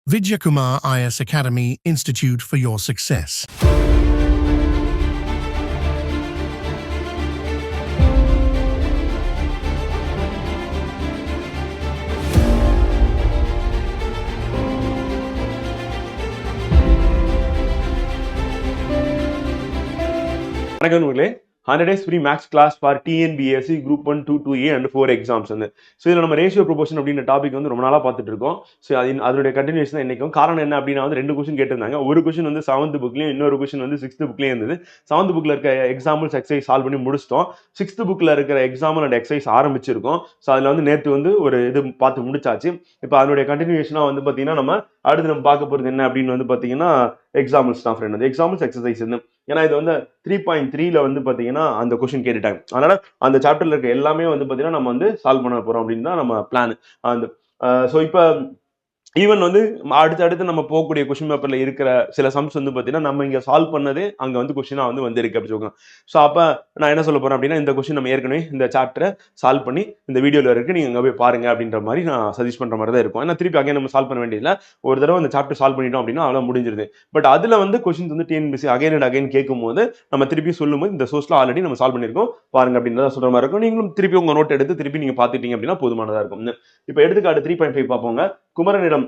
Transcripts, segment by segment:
Vidyakumar IS Academy Institute for your success. வணக்கம் நண்பர்களே. 100 days free max class for TNBSC Group 1, 2, 2A and 4 exams வந்து. So இதில் நம்ம ratio proportion அப்படின்ற topic வந்து ரொம்ப நாளாக பார்த்துட்டு இருக்கோம். ஸோ அதோடைய கண்டினியூஷன் தான் இன்னைக்கும். காரணம் என்ன அப்படின்னா வந்து 2 கொஸ்டின் கேட்டிருந்தாங்க. ஒரு கொஸ்டின் வந்து 7th புக்லையும், இன்னொரு கொஸ்டின் வந்து 6th புக்லையும் இருந்தது. 7th புக்கில் இருக்க எக்ஸாம்பிள்ஸ் எக்ஸசைஸ் சால்வ் பண்ணி முடிச்சிட்டோம். 6th புக்கில் இருக்கிற எக்ஸாம்பிள் அண்ட் எக்ஸசைஸ் ஆரம்பிச்சிருக்கோம். ஸோ அதில் வந்து நேற்று வந்து ஒரு இது பார்த்து முடிச்சாச்சு. இப்போ அதனுடைய கண்டினியூஷனாக வந்து பார்த்தீங்கன்னா நம்ம அடுத்து நம்ம பார்க்க போகிறது என்ன அப்படின்னு வந்து பார்த்தீங்கன்னா எக்ஸாம்பிள்ஸ் தான் ஃப்ரெண்ட். வந்து எக்ஸாம்பிள்ஸ் எக்ஸசைஸ் வந்து ஏன்னா இது வந்து 3.3ல வந்து பாத்தீங்கன்னா அந்த கொஸ்டின் கேட்டுட்டாங்க. அதனால அந்த சாப்டர்ல இருக்க எல்லாமே வந்து பாத்தீங்கன்னா நம்ம வந்து சால்வ் பண்ண போறோம் அப்படின்னு தான் நம்ம பிளான். அந்த ஸோ இப்போ ஈவன் வந்து அடுத்து நம்ம போகக்கூடிய கொஸ்டின் பேப்பர்ல இருக்கிற சில சம்ஸ் வந்து பாத்தீங்கன்னா நம்ம இங்க சால்வ் பண்ணதே அங்க வந்து கொஸ்டினா வந்து இருக்கு அப்படி சொல்லுவாங்க. ஸோ அப்ப நான் என்ன சொல்ல போறேன் அப்படின்னா இந்த கொஸ்டின் நம்ம ஏற்கனவே இந்த சாப்டரை சால்வ் பண்ணி இந்த வீடியோல இருக்கு, நீங்க அங்க போய் பாருங்க அப்படின்ற மாதிரி நான் சஜஸ்ட் பண்ற மாதிரி தான் இருக்கும். ஏன்னா திருப்பி அகைன் நம்ம சால்வ் பண்ண வேண்டியதுல ஒரு தடவை அந்த சாப்டர் சால்வ் பண்ணிட்டோம் அப்படின்னா அவ்வளவு முடிஞ்சிருது. பட் அதுல வந்து கொஸ்டின்ஸ் வந்து டிஎன்பிஎஸ்சி அகைன் அண்ட் அகைன் கேட்கும் போது நம்ம திருப்பி சொல்லும்போது இந்த சோர்ஸ்ல ஆல்ரெடி நம்ம சால்வ் பண்ணிருக்கோம் பாருங்க அப்படின்றத சொல்ற மாதிரி இருக்கும். நீங்களும் திருப்பி உங்க நோட் எடுத்து திருப்பி நீங்க பாத்துட்டீங்க அப்படின்னா போதுமானதா இருக்கும். இப்ப எடுத்துக்காட்டு 3.5 பார்ப்போங்க. குமரனிடம்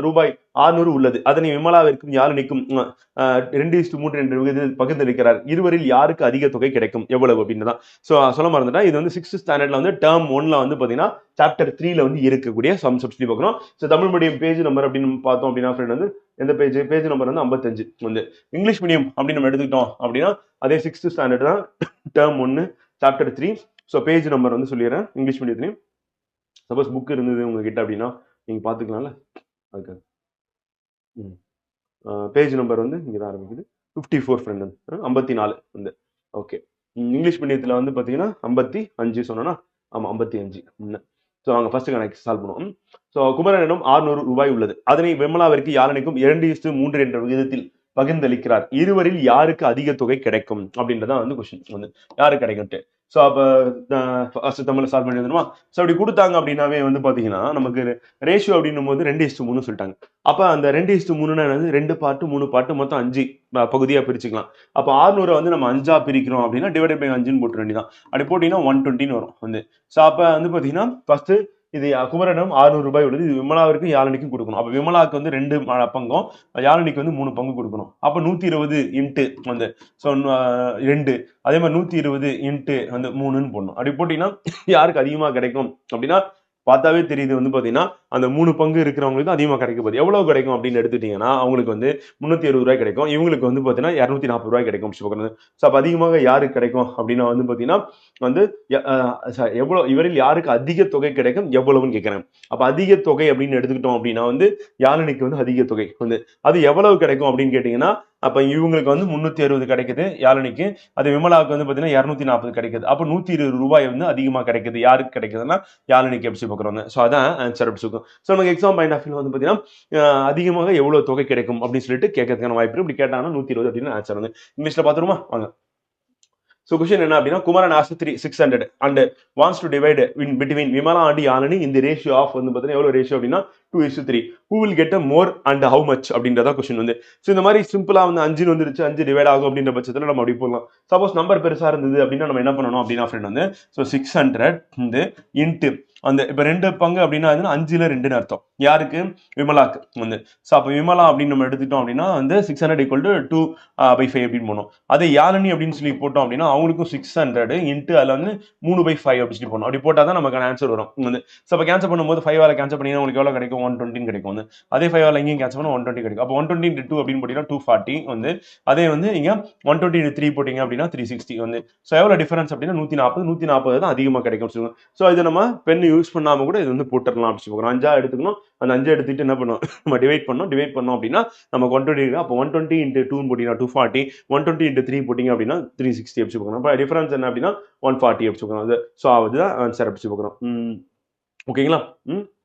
ரூபாய் 600 உள்ளது. அதனை விமலாவிற்கும் யாழினிக்கும் 2:3 என்ற விகிதத்தில் பகிர்ந்தளிக்கிறார். இருவரில் யாருக்கு அதிக தொகை கிடைக்கும் எவ்வளவு அப்படின்னு தான். ஸோ சொல்ல மறந்துட்டா இது வந்து 6th ஸ்டாண்டர்ட்ல வந்து டேர்ம் 1ல வந்து பாத்தீங்கன்னா சாப்டர் 3ல வந்து இருக்கக்கூடிய சம்ஸ் சொல்லி பார்க்கணும். So Tamil medium page number அப்படின்னு பார்த்தோம் அப்படின்னா ஃப்ரெண்ட் வந்து எந்த பேஜ் நம்பர் வந்து 55 வந்து. இங்கிலீஷ் மீடியம் அப்படின்னு நம்ம எடுத்துக்கிட்டோம் அப்படின்னா அதே 6th ஸ்டாண்டர்ட் தான் term 1 chapter 3. So page number வந்து சொல்லிடுறேன். இங்கிலீஷ் மீடியத்துலையும் சப்போஸ் புக் இருந்தது உங்ககிட்ட அப்படின்னா நீங்க பாத்துக்கலாம்ல. அதுக்கு பேஜ் நம்பர் வந்து இங்க தான் ஆரம்பிக்குது 54 ஃப்ரெண்ட் வந்து 54 வந்து. ஓகே, இங்கிலீஷ் மீடியத்துல வந்து பாத்தீங்கன்னா 55 சொன்னா ஆமா 55. ஸோ அவங்க ஃபர்ஸ்ட் கணக்கு சால்வ் பண்ணுவோம். ஸோ குமரனிடம் 600 ரூபாய் உள்ளது. அதனை விமலாவிற்கு யாழனிக்கும் 2:3 என்ற விகிதத்தில் பகிர்ந்தளிக்கிறார். இருவரில் யாருக்கு அதிக தொகை கிடைக்கும் அப்படின்றதான் வந்து கொஸ்டின் வந்து யாருக்கு கிடைக்கும்ட்டு. ஸோ அப்போ தமிழ்ல சால்வ் பண்ணி வந்துடுமா. ஸோ அப்படி கொடுத்தாங்க அப்படின்னாவே வந்து பாத்தீங்கன்னா நமக்கு ரேஷியோ அப்படின்னும் போது 2:3 சொல்லிட்டாங்க. அப்ப அந்த 2:3 2 பார்ட் 3 பார்ட் மொத்தம் 5 பகுதியா பிரிச்சுக்கலாம். அப்ப 600 வந்து நம்ம 5ஆ பிரிக்கிறோம் அப்படின்னா டிவைடட் பை 5ன்னு போட்டு வேண்டியதான். அப்படி போட்டீங்கன்னா 120 வரும் வந்து. ஸோ அப்ப வந்து பாத்தீங்கன்னா ஃபர்ஸ்ட் இது குமரனிடம் 600 ரூபாய் உள்ளது. இது விமலாவிற்கும் யாழினிக்கும் கொடுக்கணும். அப்ப விமலாவுக்கு வந்து 2 பங்கும், யாழினிக்கு வந்து 3 பங்கு கொடுக்கணும். அப்ப 120 இன்ட்டு வந்து 2, அதே மாதிரி 120 இன்ட்டு வந்து 3ன்னு போடணும். அப்படி போட்டீங்கன்னா யாருக்கு அதிகமா கிடைக்கும் அப்படின்னா பார்த்தாவே தெரியுது வந்து பாத்தீங்கன்னா அந்த 3 பங்கு இருக்கிறவங்களுக்கு அதிகமா கிடைக்க போகுது. எவ்வளவு கிடைக்கும் அப்படின்னு எடுத்துட்டீங்கன்னா அவங்களுக்கு வந்து 360 ரூபாய் கிடைக்கும். இவங்களுக்கு வந்து பாத்தீங்கன்னா 240 ரூபாய் கிடைக்கும். ஸோ அப்ப அதிகமாக யாருக்கு கிடைக்கும் அப்படின்னா வந்து பாத்தீங்கன்னா வந்து எவ்வளவு இவரில் யாருக்கு அதிக தொகை கிடைக்கும் எவ்வளவுன்னு கேட்கிறேன். அப்ப அதிக தொகை அப்படின்னு எடுத்துக்கிட்டோம் அப்படின்னா வந்து யாழினிக்கு வந்து அதிக தொகை வந்து அது எவ்வளவு கிடைக்கும் அப்படின்னு கேட்டீங்கன்னா அப்ப இவங்களுக்கு வந்து 360 கிடைக்குது யாழினிக்கு. அது விமலாவுக்கு வந்து பாத்தீங்கன்னா 240 கிடைக்குது. அப்ப 120 ரூபாய் வந்து அதிகமா கிடைக்குது. யாருக்கு கிடைக்குதுன்னா யாழினிக்கு எப்படி பார்க்குறோம். ஸோ அதான் ஆன்சர் அப்படி சொல்லுவோம். ஸோ நமக்கு எக்ஸாம் பாயிண்ட் ஆஃப் வியூ வந்து பாத்தீங்கன்னா அதிகமாக எவ்வளவு தொகை கிடைக்கும் அப்படின்னு சொல்லிட்டு கேட்கறதுக்கான வாய்ப்பு இப்படி கேட்டாங்கன்னா 120 அப்படின்னு ஆன்சர் வந்து இங்கிலீஷ்ல பாத்துருமா வாங்க. So question என்ன அப்படின்னா Kumaran has 600 and wants to divide in between Vimala and Yazhini in the ratio of வந்து பாத்தீங்கன்னா எவ்வளவு ரேஷியோ அப்படின்னா 2:3. who will get a more and how much அப்படின்றதா கொஸ்டின் வந்து. ஸோ இந்த மாதிரி சிம்பிளா வந்து 5 வந்துருச்சு 5 டிவைட் ஆகும் அப்படின்ற பட்சத்துல நம்ம அப்படி போடலாம். சப்போஸ் நம்பர் பெருசா இருந்தது அப்படின்னா நம்ம என்ன பண்ணணும் அப்படின்னா ஃப்ரெண்ட் வந்து ஸோ 600 வந்து இன்ட்டு அந்த இப்ப 2 பங்கு அப்படின்னா 5ல 2ன்னு அர்த்தம் யாருக்கு விமலாக்கு வந்து. ஸோ அப்ப விமலா அப்படின்னு நம்ம எடுத்துட்டோம் அப்படின்னா வந்து 600 = 2/5 அப்படின்னு போனோம். அதே யாழினி அப்படின்னு சொல்லி போட்டோம் அப்படின்னா அவங்களுக்கும் 600 இன்ட்டு அதுல வந்து 3/5 அப்படின்னு சொல்லி போடணும். அப்படி போட்டா தான் நமக்கு ஆன்சர் வரும் வந்து. ஸோ அப்ப கேன்சல் பண்ணும்போது 5ஆல கேன்சல் பண்ணீங்கன்னா உங்களுக்கு எவ்வளவு கிடைக்கும் 120 கிடைக்கும் வந்து. அதே 5ஆல இங்கேயும் கேன்சல் பண்ணா 120 கிடைக்கும். அப்போ 120 × 2 அப்படின்னு போட்டீங்கன்னா 240 வந்து. அதே வந்து நீங்க 120 × 3 போட்டீங்க அப்படின்னா 360 வந்து. ஸோ எவ்வளவு டிஃபரன்ஸ் அப்படின்னா 140 தான் அதிகமா கிடைக்கும் சொல்லுங்க. ஸோ இது நம்ம பென் யூஸ் பண்ணாம கூட இது வந்து போட்டுடலாம் அப்படின்னு சொல்லுவோம். 5ஆ எடுத்துக்கணும். அந்த 5 எடுத்துட்டு என்ன பண்ணுவோம் நம்ம டிவைட் பண்ணோம் அப்படின்னா நமக்கு 120. அப்போ 120 × 2 போட்டீங்கன்னா 240, 120 × 3 போட்டீங்க அப்படின்னா 360 எப்படி பார்க்கணும். அப்போ டிஃபரன்ஸ் என்ன அப்படின்னா 140 எப்படி பார்க்கணும். அது ஸோ அதுதான் ஆன்சர் எப்படி பார்க்கணும். ஓகேங்களா.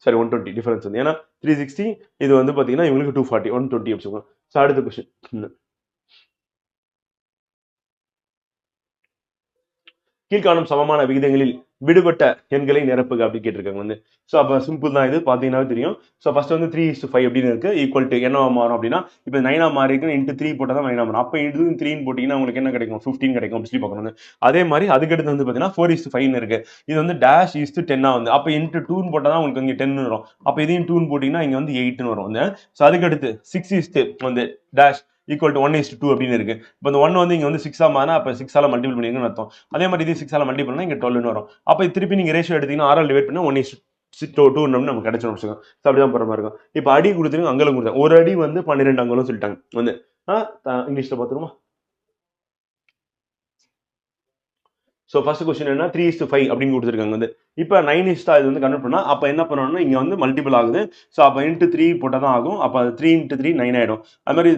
சரி 120 டிஃபரன்ஸ் வந்து ஏன்னா 360 இது வந்து பாத்தீங்கன்னா இவங்களுக்கு 240 120 எப்படி பார்க்கணும். ஸோ அடுத்த கொஸ்டின் கீழ்காணும் சமமான விகிதங்களில் விடுபட்ட எண்களை நிரப்புக அப்படி கேட்டிருக்காங்க வந்து. ஸோ அப்போ சிம்பிள் தான் இது பார்த்தீங்கன்னாவே தெரியும். ஸோ ஃபர்ஸ்ட் வந்து 3:5 அப்படின்னு இருக்கு ஈக்குவல் டு என்னவா மாறும் அப்படின்னா இப்போ 9 மாறி இருக்கு இன்ட்டு 3 போட்டால் தான் 9 மாறும். அப்போ இது 3 போட்டிங்கன்னா உங்களுக்கு என்ன கிடைக்கும் 15 கிடைக்கும் அப்படி சொல்லி பார்க்கணும். அதே மாதிரி அதுக்கடுத்து வந்து பார்த்தீங்கன்னா 4:5 இருக்கு. இது வந்து டேஷ் இஸ்டு 10 வந்து அப்போ இன்ட்டு 2 போட்டால் தான் உங்களுக்கு இங்கே 10 வரும். அப்போ இதையும் 2 போட்டிங்கன்னா இங்கே வந்து 8 வரும் வந்து. ஸோ அதுக்கடுத்து 6 வந்து டேஷ் ஈக்குவல் டு 1:2 அப்படின்னு இருக்கு. இப்போ இந்த 1 வந்து இங்க வந்து 6 மாறினா அப்போ 6 மல்டிபிள் பண்ணிருக்குன்னு அர்த்தம். அதே மாதிரி இது 6 மல்டிபிள் பண்ணா இங்க 12 வரும். அப்போ திருப்பி நீங்க ரேஷியோ எடுத்தீங்கன்னா 6 டிவைட் பண்ணா 1:2 நமக்கு கிடைச்சிடும் வச்சுக்கோங்க. அப்படிதான் போற மாதிரி இருக்கும். இப்போ அடி கொடுத்துருங்க அங்கலம் கொடுத்தாங்க. ஒரு அடி வந்து 12 அங்கலம் சொல்லிட்டாங்க வந்து. இங்கிலீஷ்ல பாத்துருமா? ஸோ ஃபர்ஸ்ட் கொஸ்டின் என்ன 3:5 அப்படின்னு கொடுத்துருக்காங்க வந்து. இப்போ 9 இது வந்து கன்வெர்ட் பண்ணா அப்போ என்ன பண்ணணும்னா இங்க வந்து மல்டிபிள் ஆகுது. ஸோ அப்போ இன்ட்டு 3 போட்டால் தான் ஆகும். அப்போ 3 × 3 9 ஆயிடும். அது மாதிரி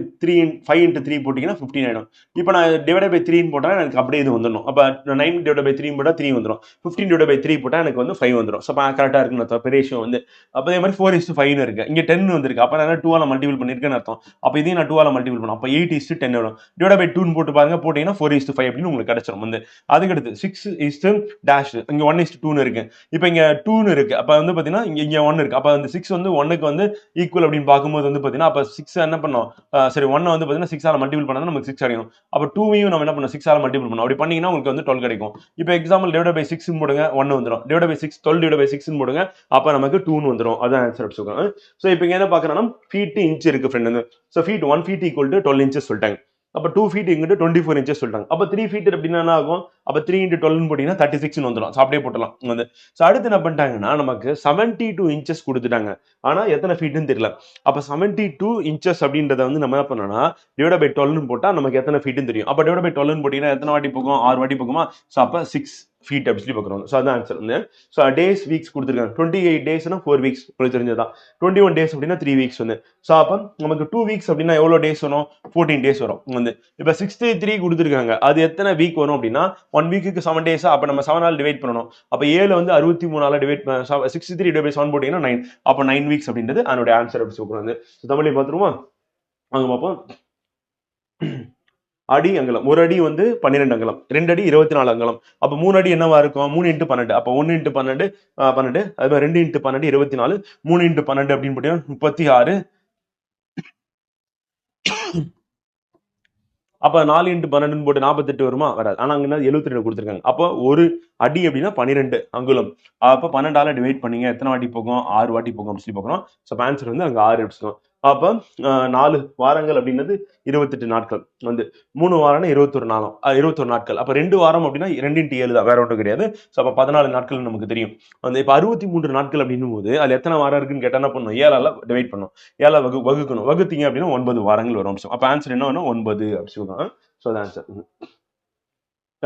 5 × 3 போட்டிங்கன்னா 15 ஆயிடும். இப்போ நான் டிவைட் பை 3 போட்டால் எனக்கு அப்படியே இது வந்துடும். அப்போ 9 டிவைட் பை 3 போட்டால் 3 வந்துடும். 15 டிவைட் பை 3 போட்டால் எனக்கு வந்து 5 வந்துடும். ஸோ கரெக்டாக இருக்குன்னு அர்த்தம். பெரிய விஷயம் வந்து அப்போ அதே மாதிரி 4:5 இருக்கு. இங்கே 10 வந்திருக்கு. அப்போ நான் 2 மல்டிபிள் பண்ணிருக்கேன்னு அர்த்தம். அப்போ இதையும் நான் 2 மல்டிபிள் பண்ணும். அப்போ 8:10 வரும். டிவைட் பை 2 போட்டு பாருங்க போட்டீங்கன்னா 4:5 அப்படின்னு உங்களுக்கு கிடைச்சிடும் வந்து. அதுக்கடுத்து 6 டேஷ் இங்க 1:2 இருக்கு. இப்போ இங்க 2 இருக்கு. அப்ப வந்து பாத்தீங்கன்னா இங்க 1 இருக்கு. அப்ப அந்த 6 வந்து 1க்கு வந்து ஈக்குவல் அப்படின்னு பார்க்கும்போது வந்து பாத்தீங்கன்னா அப்ப 6 என்ன பண்ணோம் சரி 1 வந்து பாத்தீங்கன்னா 6 ஆல மல்டிபிள் பண்ணா நமக்கு 6 கிடைக்கும். அப்ப 2வையும் நம்ம என்ன பண்ணோம் 6 ஆல மல்டிபிள் பண்ணோம். அப்படி பண்ணீங்கன்னா உங்களுக்கு வந்து 12 கிடைக்கும். இப்போ எக்ஸாம்பிள் டிவைட் பை 6 போடுங்க 1 வந்துரும். டிவைட் பை 6 12 டிவைட் பை 6 போடுங்க அப்ப நமக்கு 2 வந்துரும். அதான் ஆன்சர் அப்படி சொல்றோம். சோ இப்போ இங்க என்ன பார்க்கறோம்னா ஃபீட் இன்ச் இருக்கு ஃப்ரெண்ட் வந்து. So feet 1 feet equal to 12 inches சொல்லிட்டாங்க. அப்ப 2 feet இங்கிட்டு 24 inches சொல்லிட்டாங்க. அப்ப 3 feet அப்படின்னா என்ன ஆகும்? அப்ப 3 × 12 போட்டீங்கன்னா 36 வந்துடும். அப்படியே போட்டலாம் வந்து. சோ அடுத்து என்ன பண்ணிட்டாங்கன்னா நமக்கு 72 inches கொடுத்துட்டாங்க. ஆனா எத்தனை ஃபீட்னு தெரியல. அப்ப 72 inches அப்படின்றத வந்து நம்ம என்ன பண்ணோம்னா டிவைட் பை 12 போட்டா நமக்கு எத்தனை ஃபீட்னு தெரியும். அப்ப டிவைட் பை 12 போட்டீங்கன்னா எத்தனை வாட்டி போகும்? 6 வாட்டி போகுமா? சோ அப்ப 6 feet அப்படி சொல்லி பார்க்குறோம். ஸோ அதான் ஆன்சர் வந்து. ஸோ டேஸ் வீக்ஸ் கொடுத்துருக்காங்க. 28 டேஸ்னா 4 வீக்ஸ் உங்களுக்கு தெரிஞ்சதான். 21 டேஸ் அப்படின்னா 3 வீக்ஸ் வந்து. ஸோ அப்போ நமக்கு 2 வீக்ஸ் அப்படின்னா எவ்வளோ டேஸ் வரும்? 14 டேஸ் வரும் வந்து. இப்போ 63 கொடுத்துருக்காங்க. அது எத்தனை வீக் வரும் அப்படின்னா 1 வீக்குக்கு 7 டேஸா அப்போ நம்ம 7 ஆல் டிவைட் பண்ணணும். அப்போ 7 வந்து 63 டிவைட் 63 டிவைட் பை 7 போட்டீங்கன்னா 9. அப்போ 9 வீக்ஸ் அப்படின்றது அதனுடைய ஆன்சர் அப்படி சொல்றாங்க. தமிழ்ல பார்த்துருமா? அங்க பார்ப்போம். அடி அங்கலம். ஒரு அடி வந்து 12 அங்கலம். 2 அடி 24 அங்கலம். அப்ப 3 அடி என்னவா இருக்கும்? 3 × 12. அப்ப 1 × 12 12. அது மாதிரி 2 × 12 24. 3 × 12 அப்படின்னு போட்டீங்கன்னா 36. அப்ப 4 × 12 போட்டு 48 வருமா? வராது. ஆனா அங்க 72 கொடுத்துருக்காங்க. அப்போ ஒரு அடி அப்படின்னா 12 அங்குலம். அப்ப 12ஆல டிவைட் பண்ணீங்க எத்தனை வாட்டி போகும்? 6 வாட்டி போகும் அப்படின்னு சொல்லி பார்க்கணும். ஸோ ஆன்சர் வந்து அங்க 6 எடுத்துக்கணும். அப்ப 4 வாரங்கள் அப்படின்னது 28 நாட்கள் வந்து 3 வாரம்னா 21 நாட்கள். அப்ப 2 வாரம் அப்படின்னா 2 × 7 தான் வேற ஒன்றும் கிடையாது. ஸோ அப்ப 14 நாட்கள் நமக்கு தெரியும். அந்த இப்ப 63 நாட்கள் அப்படின்னும் போது அதுல எத்தனை வாரம் இருக்குன்னு கேட்டா என்ன பண்ணணும்? 7ஆல டிவைட் பண்ணணும். 7 வகுக்கணும். வகுத்தீங்க அப்படின்னா 9 வாரங்கள் வரும். அப்ப ஆன்சர் என்ன வரும்? 9 அப்படி சொல்லுவாங்க. ஸோ அது ஆன்சர்.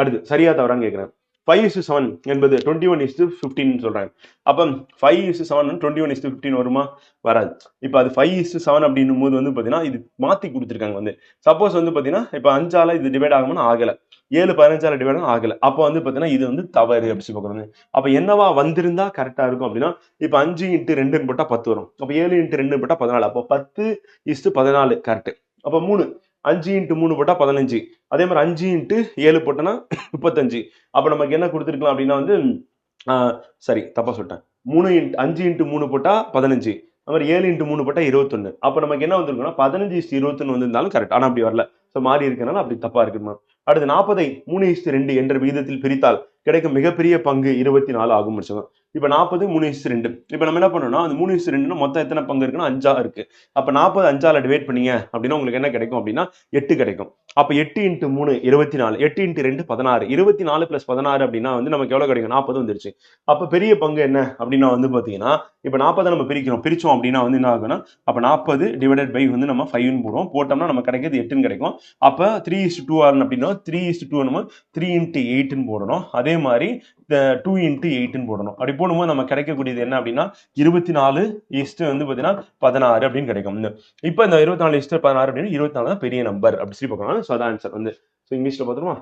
அடுத்து சரியா தவறான்னு கேட்கிறேன். 5:7 என்பது 21:15 சொல்றாங்க. அப்ப 5:7 21:15 வருமா? வராது. இப்ப அது 5:7 அப்படின்னும் போது வந்து பாத்தீங்கன்னா இது மாத்தி கொடுத்துருக்காங்க வந்து. சப்போஸ் வந்து பாத்தீங்கன்னா இப்ப 5ஆல இது டிவைட் ஆகும்னா ஆகல. 7 15ஆல டிவைட் ஆகல. அப்ப வந்து பாத்தீங்கன்னா இது வந்து தவறு அப்படி சொல்லி பார்க்கணும். அப்ப என்னவா வந்திருந்தா கரெக்டா இருக்கும் அப்படின்னா இப்ப 5 × 2 போட்டா 10 வரும். அப்ப 7 × 2 போட்டா 14. அப்போ 10:14 கரெக்ட். அப்ப 3 5 × 3 போட்டா 15. அதே மாதிரி 5 × 7 போட்டோம்னா 35. அப்ப நமக்கு என்ன கொடுத்துருக்கலாம் அப்படின்னா வந்து சரி தப்பா சொல்லிட்டேன். 5 × 3 போட்டா 15. அது மாதிரி 7 × 3 போட்டா 21. அப்ப நமக்கு என்ன வந்திருக்குன்னா 15:21 வந்திருந்தாலும் கரெக்ட். ஆனா அப்படி வரல. ஸோ மாறி இருக்கனால அப்படி தப்பா இருக்குமா? அடுத்து 40ஐ 3:2 என்ற விகிதத்தில் பிரித்தால் கிடைக்கும் மிகப்பெரிய பங்கு 24 ஆகும் முடிச்சோம். இப்ப 40 3:2. இப்ப நம்ம என்ன பண்ணோம்னா அந்த 3:2 மொத்தம் எத்தனை பங்கு இருக்குன்னா 5 இருக்கு. அப்ப 40 5ஆல டிவைட் பண்ணீங்க அப்படின்னா உங்களுக்கு என்ன கிடைக்கும் அப்படின்னா 8 கிடைக்கும். அப்ப 8 × 3 24. 8 × 2 16. 24 + 16 அப்படின்னா வந்து நமக்கு எவ்வளவு கிடைக்கும்? 40 வந்துருச்சு. அப்ப பெரிய பங்கு என்ன அப்படின்னா வந்து பாத்தீங்கன்னா இப்ப 40 நம்ம பிரிச்சோம் அப்படின்னா வந்து என்ன ஆகும்னா அப்ப 40 டிவைடட் பை வந்து நம்ம 5 போடுவோம். போட்டோம்னா நமக்கு கிடைக்கிறது 8 கிடைக்கும். அப்ப 3:2 அப்படின்னா 3:2 நம்ம 3 × 8 போடணும். அதே மாதிரி 2 × 8 போடணும். அப்படி போடும்போது நம்ம கிடைக்கக்கூடியது என்ன அப்படின்னா 24 வந்து பாத்தீங்கன்னா 16 அப்படின்னு கிடைக்கும். இப்ப இந்த 24 16 அப்படின்னு 24 தான் பெரிய நம்பர் அப்படி சொல்லி பார்க்கலாம். ஸோ அதான் ஆன்சர் வந்து. ஸோ இங்கிலீஷ்ல பார்த்துருமா?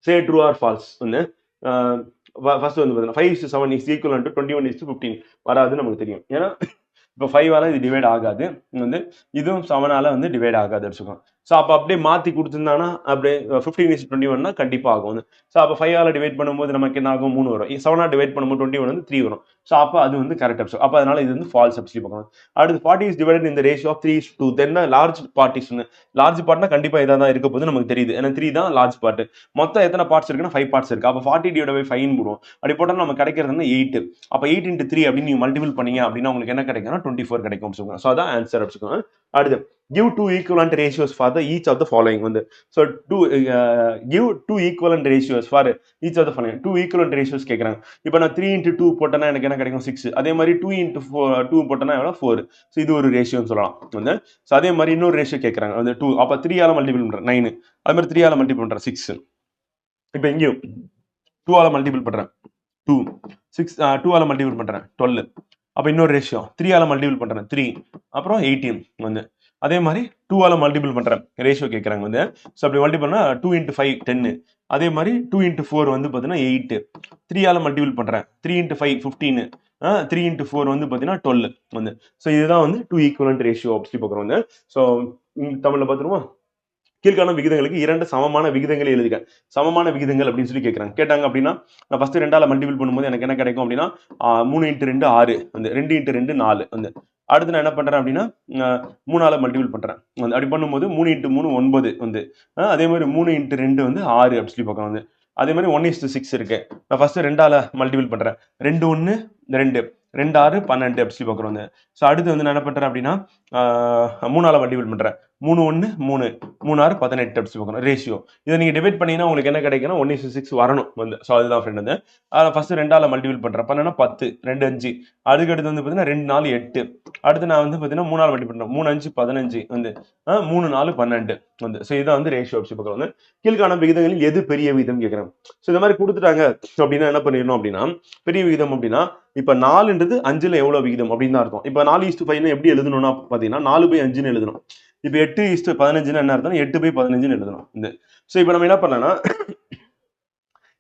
சே ட்ரூ ஆர் ஃபால்ஸ் வந்து ஃபர்ஸ்ட் வந்து பார்த்தீங்கன்னா 5:7 = 21:15 வராதுன்னு நமக்கு தெரியும். ஏன்னா இப்போ 5ஆல இது டிவைட் ஆகாது, வந்து இதுவும் 7ஆல வந்து டிவைட் ஆகாது வச்சுக்கோங்க. ஸோ அப்போ அப்படியே மாற்றி கொடுத்துருந்தாங்கன்னா அப்படியே 15:21னா கண்டிப்பாக ஆகும் வந்து. ஸோ அப்போ 5ஆல டிவைட் பண்ணும்போது நமக்கு என்ன ஆகும் 3 வரும். 7ஆல் டிவைட் பண்ணும்போது 21 வந்து 3 வரும். ஸோ அப்போ அது வந்து கரெக்ட் ஆப்ஷன். அப்போ அதனால இது வந்து ஃபால்ஸ் அப்படி சொல்லி பார்க்கணும். அடுத்து 40 இஸ் டிவைடட் இந்த ratio of 3:2. Then large parties. Large பார்ட்னா கண்டிப்பாக இதாக தான் இருக்க போது நமக்கு தெரியுது. ஏன்னா 3 தான் லார்ஜ் பார்ட். மொத்தம் எத்தனை பார்ட்ஸ் இருக்குன்னா 5 பார்ட்ஸ் இருக்கு. அப்போ 40 டிவைட் பை 5 போடுவோம். அப்படி போட்டால் நமக்கு கிடைக்கிறது 8. அப்போ 8 into 3 அப்படின்னு நீங்க மல்டிபிள் பண்ணீங்க அப்படின்னா உங்களுக்கு என்ன கிடைக்கும்னா 24 கிடைக்கும் சொல்லுங்க. ஸோ அதான் ஆன்சர் வச்சுக்கோங்க. அடுத்து give two equivalent ratios for the each of the following வந்து. So give two equivalent ratios for each of the following. Two equivalent ratios கேட்குறாங்க. இப்போ நான் 3 into 2 போட்டேன்னா எனக்கு என்ன கிடைக்கும் 6. அதே மாதிரி 2 into 2 போட்டேன்னா எவ்வளோ 4. ஸோ இது ஒரு ரேஷியோன்னு சொல்லலாம் வந்து. ஸோ அதே மாதிரி இன்னொரு ரேஷியோ கேட்குறாங்க வந்து 2. அப்போ 3ஆல மல்டிபிள் பண்ணுறேன் 9. அதே மாதிரி 3ஆல மல்டிபிள் பண்ணுறேன் 6. இப்போ இங்கேயும் 2ஆல மல்டிபிள் பண்ணுறேன் 2. 6 2ஆல மல்டிபிள் பண்ணுறேன் 12. அப்போ இன்னொரு ரேஷியோ 3ஆல மல்டிபிள் பண்ணுறேன் 3. அப்புறம் 18 வந்து. அதே மாதிரி 2ஆல மல்டிபிள் பண்ணுறேன் ரேஷியோ கேட்குறாங்க வந்து. ஸோ அப்படி மல்டிபிள் பண்ணால் 2 into 5 10. அதே மாதிரி 2 into 4 வந்து பார்த்தீங்கன்னா 8. 3ஆல மல்டிபிள் பண்ணுறேன் 3 into 5 15. 3 into 4 வந்து பார்த்தீங்கன்னா 12 வந்து. ஸோ இதுதான் வந்து 2 ஈக்குவலண்ட் ரேஷியோ அப்படி பார்க்குறோம் வந்து. ஸோ தமிழில் பார்த்துருமா கீழ்கான விகிதங்களுக்கு 2 சமமான விகிதங்களை எழுதுக. சமமான விகிதங்கள் அப்படின்னு சொல்லி கேட்டாங்க அப்படின்னா நான் ஃபர்ஸ்ட் 2ஆல மல்டிபிள் பண்ணும்போது எனக்கு என்ன கிடைக்கும் அப்படின்னா 3 into 2 6 வந்து 2 into 2 4 வந்து. அடுத்து நான் என்ன பண்றேன் அப்படின்னா 3ஆல மல்டிபிள் பண்றேன் வந்து. அப்படி பண்ணும்போது 3 into 3 9 வந்து. அதே மாதிரி 3 into 2 வந்து 6 அப்படி சொல்லி பார்க்கலாம் வந்து. அதே மாதிரி 1:6 இருக்கு. நான் ஃபர்ஸ்ட் 2ஆல மல்டிபிள் பண்றேன் 2 1 2 2 6 12 அப்படி சொல்லி பார்க்குறோம் வந்து. ஸோ அடுத்து வந்து நான் என்ன பண்றேன் அப்படின்னா 3ஆல மல்டிபிள் பண்றேன் 3 1 3 3 6 18 அப்படி பார்க்கணும் ரேஷியோ. இதை நீங்க டிவைட் பண்ணீங்கன்னா உங்களுக்கு என்ன கிடைக்குன்னா 1:6 வரணும் வந்து. ஸோ அதுதான் ஃப்ரெண்ட் வந்து. ஃபர்ஸ்ட் 2ஆல மல்டிபிள் பண்றேன் பண்ணா 10 2 5. அதுக்கடுத்து வந்து பார்த்தீங்கன்னா 2 4 8. அடுத்து நான் வந்து பார்த்தீங்கன்னா 3ஆல மல்டிபிள் பண்றேன் 3 5 15 வந்து 3 4 12 வந்து. ஸோ இதான் வந்து ரேஷியோ அப்படி பார்க்குறோம் வந்து. கீழ்கான விகிதங்களில் எது பெரிய விகிதம் கேட்குறேன். ஸோ இந்த மாதிரி கொடுத்துட்டாங்க அப்படின்னா என்ன பண்ணிடணும் அப்படின்னா பெரிய விகிதம் அப்படின்னா இப்ப 4ன்றது 5ல எவ்வளவு விகிதம் அப்படின்னு தான் அர்த்தம். இப்ப 4:5 எப்படி எழுதணும்னா பாத்தீங்கன்னா 4/5ன்னு எழுதணும். இப்ப 8:15 என்ன அர்த்தம் 8/15ன்னு எழுதணும். இந்த சோ இப்ப நம்ம என்ன பண்ணலாம்னா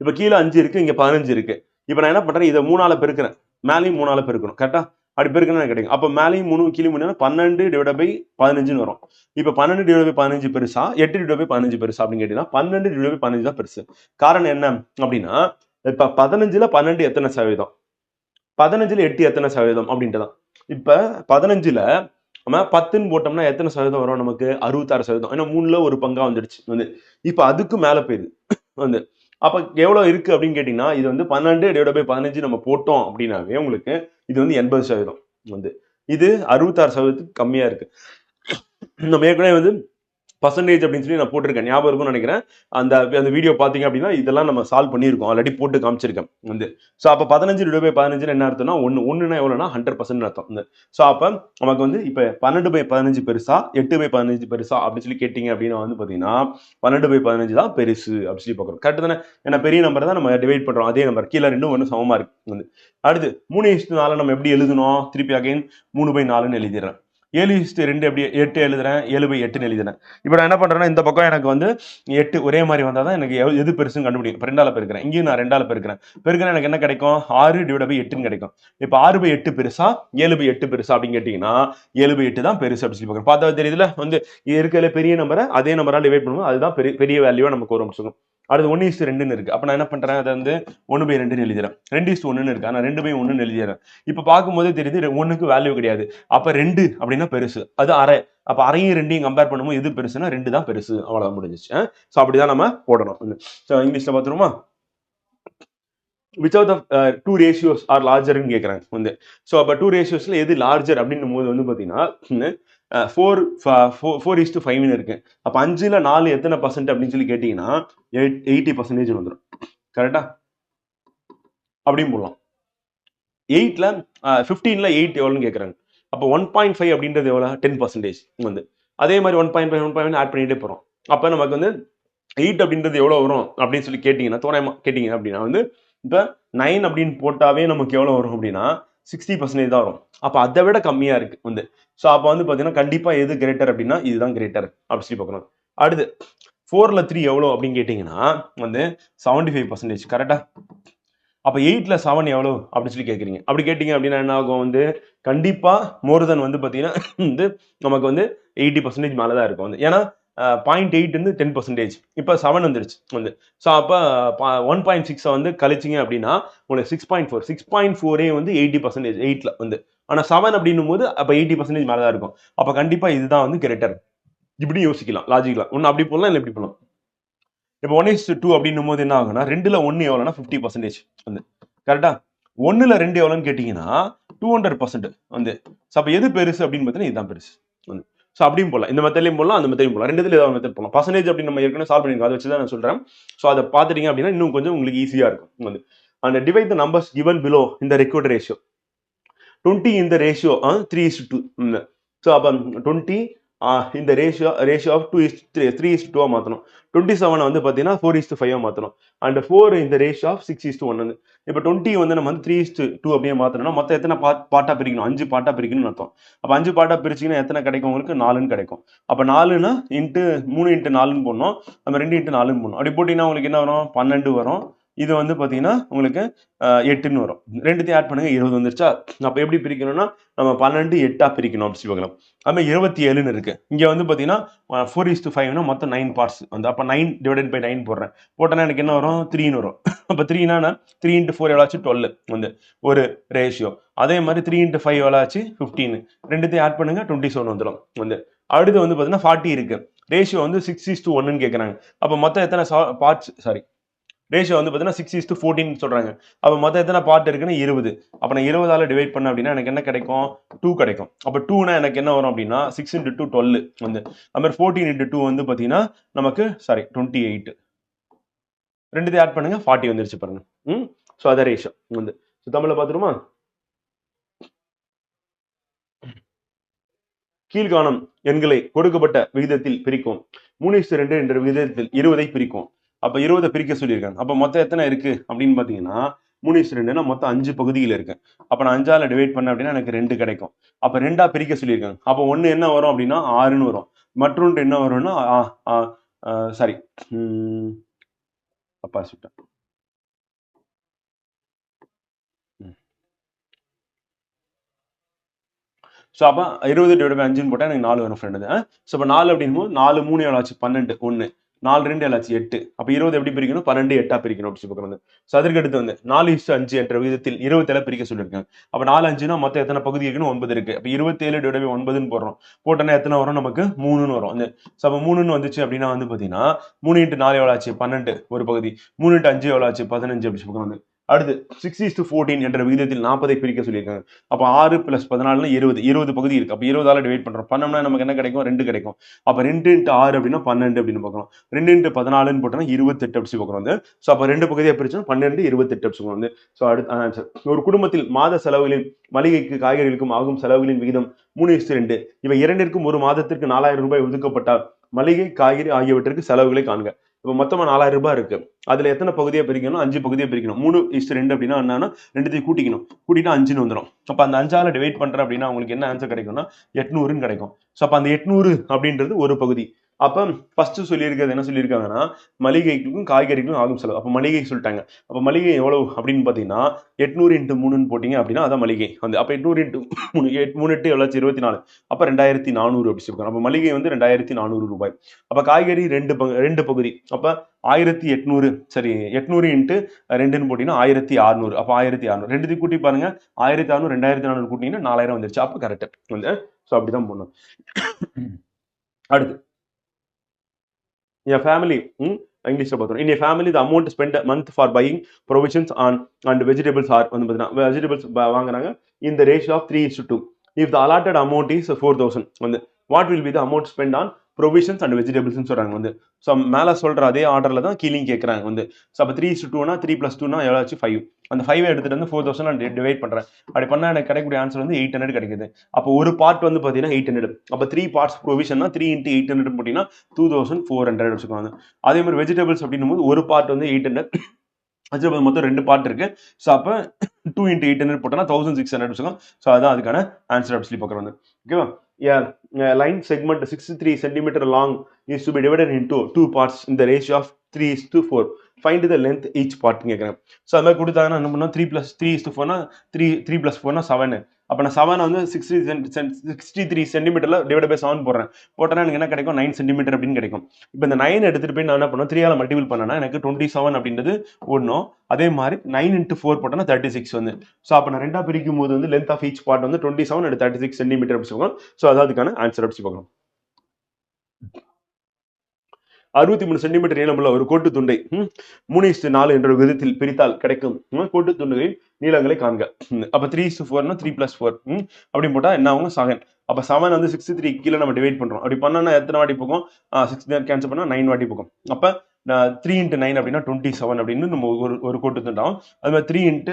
இப்ப கீழே 5 இருக்கு இங்க 15 இருக்கு. இப்ப நான் என்ன பண்றேன் இதை 3ஆல பெருக்கிறேன். மேலையும் 3ஆல பெருக்கணும் கரெக்டா. அப்படி பெருக்கணும் கிடைக்கும். அப்ப மேலையும் 3 கீழே 3 12/15ன்னு வரும். இப்ப 12/15 பெருசா 8/15 பெருசா அப்படின்னு கேட்டீங்கன்னா 12/15 தான் பெருசு. காரணம் என்ன அப்படின்னா இப்ப 15ல 12 எத்தனை சதவீதம் 15ல 8 எத்தனை சதவீதம் அப்படின்ட்டுதான். இப்ப 15ல நம்ம 10ன்னு போட்டோம்னா எத்தனை சதவீதம் வரும் நமக்கு 66%. ஏன்னா 3ல ஒரு பங்கா வந்துடுச்சு வந்து. இப்ப அதுக்கு மேல போயிருது வந்து. அப்ப எவ்வளவு இருக்கு அப்படின்னு கேட்டீங்கன்னா இது வந்து 12/15 நம்ம போட்டோம் அப்படின்னாவே உங்களுக்கு இது வந்து 80% வந்து. இது 66% கம்மியா இருக்கு. நம்ம ஏற்கனவே வந்து பர்சன்டேஜ் அப்படின்னு சொல்லி நான் போட்டிருக்கேன் ஞாபகம் இருக்கும்னு நினைக்கிறேன். அந்த வீடியோ பார்த்தீங்க அப்படின்னா இதெல்லாம் நம்ம சால்வ் பண்ணியிருக்கோம் ஆல்ரெடி போட்டு காமிச்சிருக்கேன் வந்து. ஸோ அப்போ 15/15 என்ன அர்த்தம்னா 1 எவ்வளோனா 100% அர்த்தம். ஸோ அப்போ நமக்கு வந்து இப்போ 12/15 பெருசா 8/15 பெருசா அப்படின்னு சொல்லி கேட்டீங்க அப்படின்னா வந்து பார்த்தீங்கன்னா 12/15 தான் பெருசு அப்படின்னு சொல்லி பார்க்குறோம். கரெக்ட் தானே. ஏன்னா பெரிய நம்பர் தான் நம்ம டிவைட் பண்ணுறோம் அதே நம்பர் கீழே 2 1 சமமா இருக்கு வந்து. அடுத்து 3:4 நம்ம எப்படி எழுதணும் திருப்பி அகைன் 3/4ன்னு எழுதிடுறேன். 7:2 எப்படி 8 எழுதுறேன் 7/8ன்னு எழுதுறேன். இப்போ நான் என்ன பண்றேன்னா இந்த பக்கம் எனக்கு வந்து 8 ஒரே மாதிரி வந்தால் தான் எனக்கு எது பெருசுன்னு கண்டுபிடிக்கும். இப்போ 2ஆல பெருக்கிறேன் இங்கேயும் நான் 2ஆல பெருக்கிறேன் எனக்கு என்ன கிடைக்கும் 6/8ன்னு கிடைக்கும். இப்போ 6/8 பெருசா 7/8 பெருசா அப்படின்னு கேட்டீங்கன்னா 7/8 தான் பெருசு அப்படின்னு சொல்லி பார்க்குறேன். பார்த்தா தெரியுதுல வந்து இருக்கிற பெரிய நம்பரை அதே நம்பரால் டிவைட் பண்ணுவோம் அதுதான் பெரிய வேல்யூவா நமக்கு வரும் சொல்லுங்க. அடுத்து 1:2ன்னு இருக்கு. அப்ப நான் என்ன பண்றேன் அதை வந்து 1/2ன்னு எழுதுறேன். 2:1ன்னு இருக்கு. ஆனா 2/1ன்னு எழுதிடுறேன். இப்ப பார்க்கும்போது தெரியுது 1க்கு வேல்யூ கிடையாது. அப்ப 2 அப்படின்னா பெருசு அது அரை. அப்ப அரையும் 2ஐயும் கம்பேர் பண்ணும்போது எது பெருசுன்னா 2 தான் பெருசு. அவ்வளவுதான் முடிஞ்சிச்சு. சோ அப்படிதான் நம்ம போடணும். இங்கிலீஷ்ல பாத்துருமா which of the two ratios are larger ன்னு கேக்குறாங்க வந்து. சோ அப்ப 2 ratiosல எது larger அப்படின்னும் போது வந்து பாத்தீங்கன்னா 4:5 இருக்கு. அப்ப 5ல 4 எத்தனை % அப்படின்னு சொல்லி கேட்டீங்கன்னா 80% வந்துடும். கரெக்டா அப்படியும் போடலாம். 8ல 15ல 8 எவ்வளவுன்னு கேக்குறாங்க. அப்ப 1.5 அப்படின்றது எவ்வளவு 10% வந்து. அதே மாதிரி 1.5 1.5 ஆட் பண்ணிட்டே போறோம். அப்ப நமக்கு வந்து 8 அப்படின்றது எவ்வளவு வரும் அப்படின்னு சொல்லி கேட்டீங்கன்னா தோராயமா கேட்டீங்க அப்படின்னா வந்து இப்ப 9 அப்படின்னு போட்டாவே நமக்கு எவ்வளவு வரும் அப்படின்னா 60% தான் வரும். அப்ப அதை விட கம்மியா இருக்கு வந்து. சோ அப்ப வந்து பாத்தீங்கன்னா கண்டிப்பா எது கிரேட்டர் அப்படின்னா இதுதான் கிரேட்டர் அப்படி சொல்லி பார்க்கணும். அடுத்து 4ல 3 எவ்வளவு அப்படின்னு கேட்டீங்கன்னா வந்து 75%. கரெக்டா அப்போ 8ல் 7 எவ்வளோ அப்படின்னு சொல்லி கேட்குறீங்க. அப்படி கேட்டிங்க அப்படின்னா என்ன ஆகும் வந்து கண்டிப்பாக மோர் தென் வந்து பார்த்தீங்கன்னா வந்து நமக்கு வந்து 80% மேலே தான் இருக்கும் வந்து. ஏன்னா 0.8 வந்து 10%. இப்போ 7 வந்துருச்சு வந்து. ஸோ அப்போ 1.6 வந்து கழிச்சிங்க அப்படின்னா உங்களுக்கு 6.4 6.4 வந்து 80% 8ல் வந்து. ஆனால் 7 அப்படின்னும் போது அப்போ 80% மேலே தான் இருக்கும். அப்போ கண்டிப்பாக இதுதான் வந்து கிரேட்டர். இப்படி யோசிக்கலாம் லாஜிக்கலா. ஒன்று அப்படி போடலாம் இல்லை இப்படி போடலாம். இப்போ 1:2 அப்படின்னும் போது என்ன ஆகுனா 2ல் 1 எவ்வளோனா 50% வந்து கரெக்டா. 1ல் 2 எவ்வளோன்னு கேட்டிங்கன்னா 200% வந்து. ஸோ அப்போ எது பெருசு அப்படின்னு பார்த்தீங்கன்னா இதுதான் பெருசு வந்து. ஸோ அப்படியும் போடலாம். இந்த மெத்தட்லையும் போடலாம், அந்த மெத்தட்லையும் போடலாம். ரெண்டுத்துல ஏதாவது மெத்தட் போடலாம். பர்சன்டேஜ் அப்படின்னு நம்ம ஏற்கனவே சால்வ் பண்ணிருக்கோம். அதை வச்சு தான் நான் சொல்றேன். ஸோ அதை பார்த்துட்டீங்க அப்படின்னா இன்னும் கொஞ்சம் உங்களுக்கு ஈஸியா இருக்கும் வந்து. And divide the numbers given below in the required ratio. 20 in the ratio 3:2. So அப்போ 20 இந்த ரேஷியோ ஆஃப் 3:2 மாற்றணும். 27 வந்து பார்த்தீங்கன்னா 4:5 மாற்றணும். அண்ட் 4 இந்த ரேஷியோ ஆஃப் 6:1 வந்து. இப்போ 20 வந்து நம்ம வந்து 3:2 அப்படியே மாற்றணும்னா மொத்தம் எத்தனை பார்ட்டாக பிரிக்கணும்? 5 பார்ட்டாக பிரிக்கணும்னு அர்த்தம். அப்போ 5 பார்ட்டாக பிரிச்சிங்கன்னா எத்தனை கிடைக்கும் உங்களுக்கு? 4ன்னு கிடைக்கும். அப்போ 4னா 3 × 4ன்னு போடணும். நம்ம 2 × 4ன்னு போடணும். அப்படி போட்டிங்கன்னா உங்களுக்கு என்ன வரும்? 12 வரும். இது வந்து பார்த்தீங்கன்னா உங்களுக்கு 8ன்னு வரும். ரெண்டுத்தையும் ஆட் பண்ணுங்க 20 வந்துருச்சா? அப்போ எப்படி பிரிக்கணும்னா நம்ம 12 8ஆ பிரிக்கணும் அப்படி சொல்லி பார்க்கலாம். அதுமாதிரி 27ன்னு இருக்கு. இங்கே வந்து பார்த்தீங்கன்னா 4:5னா மொத்தம் 9 பார்ட்ஸ் வந்து. அப்போ 9 / 9 போடுறேன். போட்டோன்னா எனக்கு என்ன வரும்? 3ன்னு வரும். அப்போ 3னா 3 × 4 எவ்வளோ ஆச்சு? 12 வந்து ஒரு ரேஷியோ. அதே மாதிரி 3 × 5 எவ்வளோ ஆச்சு? 15. ரெண்டுத்தையும் ஆட் பண்ணுங்க 27 வந்துடும் வந்து. அடுத்து வந்து பார்த்தீங்கன்னா 40 இருக்கு. ரேஷியோ வந்து 6:1ன்னு கேட்குறாங்க. அப்போ மொத்தம் எத்தனை பார்ட்ஸ் ரேஷியோ வந்து பார்த்தீங்கன்னா 6:14 சொல்றாங்க. அப்போ மொத்தம் எத்தனை பார்ட் இருக்குன்னா 20. அப்போ நான் 20ஆல டிவைட் பண்ண அப்படின்னா எனக்கு என்ன கிடைக்கும்? 2 கிடைக்கும். அப்போ 2னா எனக்கு என்ன வரும் அப்படின்னா 6 × 2 12 வந்து. அது மாதிரி 14 × 2 வந்து பார்த்தீங்கன்னா நமக்கு 28. ரெண்டுத்தையும் ஆட் பண்ணுங்க 40 வந்துருச்சு பாருங்க. ஸோ அதான் ரேஷியோ வந்து. ஸோ தமிழில் பார்த்துருமா? கீழ்காணும் எண்களை கொடுக்கப்பட்ட விகிதத்தில் பிரிக்கும். 3:2 என்ற விகிதத்தில் 20ஐ பிரிக்கும். அப்ப 20 பிரிக்க சொல்லியிருக்காங்க. அப்ப மொத்தம் எத்தனை இருக்கு அப்படின்னு பாத்தீங்கன்னா 3:2னா மொத்தம் 5 பகுதியில் இருக்கு. அப்ப நான் 5ஆல டிவைட் பண்ண அப்படின்னா எனக்கு 2 கிடைக்கும். அப்ப 2ஆ பிரிக்க சொல்லியிருக்காங்க. அப்ப ஒண்ணு என்ன வரும் அப்படின்னா 6ன்னு வரும். மற்றொன்று என்ன வரும்னா சாரி அப்பா சொல்லிட்டேன். ஸோ அப்போ 20 / 5ன்னு போட்டால் எனக்கு 4 வரும் ஃப்ரெண்டு. ஸோ இப்போ 4 அப்படிங்கும்போது 4 3 எவ்வளோ ஆச்சு? 12 1 4 2 எவ்வளோ ஆச்சு? 8. அப்போ 20 எப்படி பிரிக்கணும்? 12 8ஆ பிரிக்கணும் அப்படி சொல்லி பார்க்குறது. ஸோ அதற்கு அடுத்து வந்து 4:5 என்ற விகிதத்தில் 27 பிரிக்க சொல்லியிருக்காங்க. அப்போ 4 5னா மொத்தம் எத்தனை பகுதி இருக்குன்னு 9 இருக்கு. அப்போ 27 / 9ன்னு போடுறோம். போட்டோன்னா எத்தனை வரும்? நமக்கு 3ன்னு வரும். ஸோ அப்போ 3ன்னு வந்துச்சு அப்படின்னா வந்து பார்த்தீங்கன்னா 3 × 4 எவ்வளோ ஆச்சு? 12 ஒரு பகுதி. 3 × 5 எவ்வளோ ஆச்சு? 15 அப்படி சொல்லி பார்க்குறது. அடுத்து 6:14 என்ற விகிதத்தில் 40ஐ பிரிக்க சொல்லியிருக்காங்க. அப்போ 6 + 14 20 பகுதி இருக்கு. அப்போ 20ஆல டிவைட் பண்றோம். பண்ணோம்னா நமக்கு என்ன கிடைக்கும்? 2 கிடைக்கும். அப்போ 2 × 6 அப்படின்னா 12 அப்படின்னு பார்க்கணும். 2 × 14ன்னு போட்டோம்னா 28 அப்படி பார்க்குறோம் வந்து. ஸோ அப்போ 2 பகுதியாக பிரிச்சோம் 12 28 அப்படி சொல்லுவோம் வந்து. ஸோ அடுத்து ஆன்சர். ஒரு குடும்பத்தில் மாத செலவுகளில் மளிகைக்கு காய்கறிகளுக்கும் ஆகும் செலவுகளின் விகிதம் 3:2. இவை இரண்டிற்கும் ஒரு மாதத்திற்கு 4000 ரூபாய் ஒதுக்கப்பட்டால் மளிகை காய்கறி ஆகியவற்றிற்கு செலவுகளை காண்க. இப்போ மொத்தமாக 4000 ரூபாய் இருக்கு. அதுல எத்தனை பகுதியாக பிரிக்கணும்? 5 பகுதியாக பிரிக்கணும். 3:2 அப்படின்னா என்னன்னா ரெண்டுத்தையும் கூட்டிக்கணும். கூட்டினா 5ன்னு வந்துடும். அப்போ அந்த 5ஆல டிவைட் பண்றேன் அப்படின்னா உங்களுக்கு என்ன ஆன்சர் கிடைக்கும்னா 800ன்னு கிடைக்கும். ஸோ அப்போ அந்த 800 அப்படின்றது ஒரு பகுதி. அப்போ ஃபர்ஸ்ட் சொல்லியிருக்கிறது என்ன சொல்லியிருக்காங்கன்னா மளிகைக்கும் காய்கறிக்கும் ஆகும் செலவு. அப்போ மளிகை சொல்லிட்டாங்க. அப்போ மளிகை எவ்வளவு அப்படின்னு பார்த்தீங்கன்னா 800 × 3ன்னு போட்டிங்க அப்படின்னா அதான் மளிகை வந்து. அப்போ 800 × 3 3 எவ்வளோ? 24. அப்போ 2400 அப்படி சொல்லியிருக்காங்க. அப்போ மளிகை வந்து 2400 ரூபாய். அப்போ காய்கறி ரெண்டு பகுதி. அப்போ 1800 சரி 800 × 2ன்னு போட்டீங்கன்னா 1600. அப்போ 1600 ரெண்டுத்தையும் கூட்டி பாருங்க. 1600 2400 கூட்டிங்கன்னா 4000 வந்துருச்சு. அப்போ கரெக்ட் வந்து. ஸோ அப்படிதான் போடணும். அடுத்து family இங்கிலீஷ்ல பார்த்தோம். In a family the amount spent a month for buying provisions and vegetables are வந்து பார்த்தீங்கன்னா வெஜிடபிள்ஸ் வாங்குறாங்க in the ratio of 3:2. If the allotted amount is 4000 வந்து what will be the amount spent on provisions and vegetables சொல்றாங்க வந்து. So மேலே சொல்ற அதே ஆர்டர்ல தான் கீழேயும் கேட்குறாங்க வந்து. ஸோ அப்போ 3:2னா 3 + 2னா எவ்வளோ ஆச்சு? 5. அந்த 5 எடுத்துட்டு வந்து 4000 நான் டிவைட் பண்றேன். அப்படி பண்ணா எனக்கு கிடைக்கக்கூடிய ஆன்சர் வந்து 800 கிடைக்குது. அப்போ ஒரு பார்ட் வந்து பார்த்தீங்கன்னா 800. அப்போ 3 பார்ட்ஸ் ப்ரொவிஷன்னா 3 × 800 போட்டீங்கன்னா 2400 வச்சுக்கோங்க. அதே மாதிரி வெஜிடபிள்ஸ் அப்படின்னும் போது ஒரு பார்ட் வந்து 800. வெஜிடபிள் மொத்தம் 2 பார்ட் இருக்கு. ஸோ அப்போ 2 × 800 போட்டோம்னா 1600 வச்சுக்கோங்க. ஸோ அதான் அதுக்கான ஆன்சர் அப்படி சொல்லி பார்க்குறோம் வந்து. ஓகேவா? line segment 63 cm long is to be divided into 2 parts in the ratio of 3:4. Find the length each பார்ட்னு கேட்குறேன். ஸோ அது மாதிரி கொடுத்தாங்கன்னா என்ன பண்ணோம் 3+3:4னா 3+4னா 7. அப்போ நான் 7 வந்து 63 சென்டிமீட்டரில் டிவைட் பை 7 போடுறேன். போட்டேன்னா எனக்கு என்ன கிடைக்கும் 9 சென்டிமீட்டர் அப்படின்னு கிடைக்கும். இப்போ இந்த 9 எடுத்துகிட்டு போய் நான் என்ன பண்ணுவேன் 3 மல்டிபிள் பண்ணேன்னா எனக்கு 27 அப்படின்றது ஒன்றும். அதே மாதிரி 9 × 4 போட்டோன்னா 36 வந்து. ஸோ அப்போ நான் 2 பிரிக்கும் போது வந்து லென்த் ஆஃப் ஈச் பார்ட் வந்து 27 and 36 சென்டிமீட்டர் அப்படி சொல்லுவோம். ஸோ அதாவது அதுக்கான ஆன்சர் அப்படி பார்க்கணும். 63 சென்டிமீட்டர் நீளமுள்ள ஒரு கோட்டு துண்டை 3:4 என்ற விதத்தில் பிரித்தால் கிடைக்கும் கோட்டு துண்டுகளின் நீளங்களை காண்க. அப்ப 3:4னா 3+4 அப்படி போட்டா என்ன ஆகும் 7. அப்ப 7 வந்து 63 கீழே நம்ம டிவைட் பண்றோம். அப்படி பண்ணா எத்தனை வாட்டி போகும் 6 கேன்சல் பண்ணா 9 வாட்டி போகும். அப்ப 3 × 9 அப்படின்னா 27 அப்படின்னு நம்ம ஒரு கோட்டு துண்டாகும். அது மாதிரி 3